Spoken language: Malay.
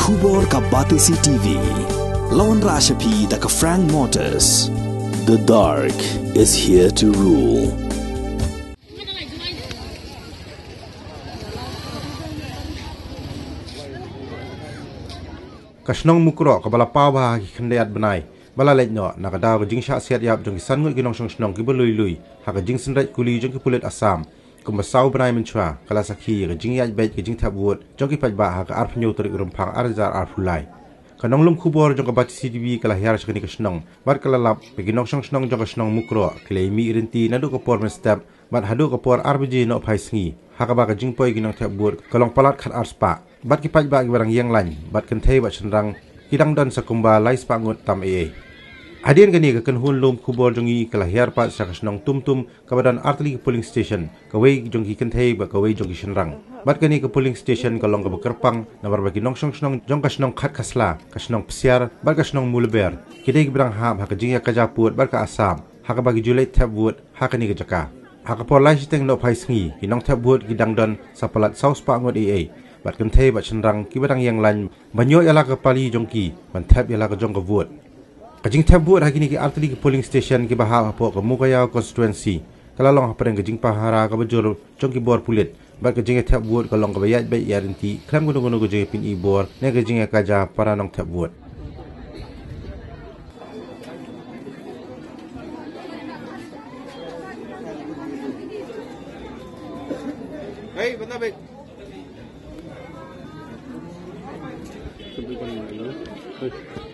Khubor ka Batisi TV. Lawan Rashapi da ka Frank Motors. The dark is here to rule. Shnong Mukroh ka bala Paidbah ki khandayat banai bala Laiñ no nakadaw ka jing sha siat yap jong ki san ngut ki nong Shnong ki lui ha ka jing sinrai kuli jong ki pulit Assam kumba saw banai menchwa kala sakhi ka jing yaj bet ki jing Thep wot jong ki Paidbah ha ka arp nyu torik rumpang arzar arfulai kanong lum khubor jong ka Batisi TV kala hiar shkani ka Shnong bar kala lap ki nong Shnong jong ka Shnong Mukroh klei mi irinti nadu ka por men step bat hadu ka por arbiji no phai sngi ha ka ba ka jing poi ki nong Thep wot kalong palat khat arspa bat ki Paidbah ki barang Ïeng Laiñ bat kan thei bat Shnong kidang dan sakumba lais pangut tam Adien gani ka kan hun lum khubor jongi kala hiar pa sa Shnong tum kabadan artli polling station kawai jongi kan thei ba kawai jongi Shnrang bat gani ka polling station kalong ka kerpang namar bagi nong Shnong jong ka Shnong khat kasla ka Shnong psiar bat ka Shnong mulber kidai brang ham ha ka jingya ka japut bat ka Assam ha ka bagi julai Thep wot ha ka ni ka jaka ha ka por lai siteng no phai sngi kinong Thep wot kidang dan sapalat saus pangut bat kan thei bat Shnrang ki barang Ïeng Laiñ banyo yala ka pali jongki ban Thep yala ka jong ka vot kajing Thep wot hakini ki artli ki polling station ki baha po ka Mukroh constituency kala long hapreng kajing pahara ka bajur jongki bor pulit bat kajing Thep wot ka long ka bayat bay yarinti klam gono ka jing pin I bor ne kajing ka ja para nong Thep wot hey benda baik Hey.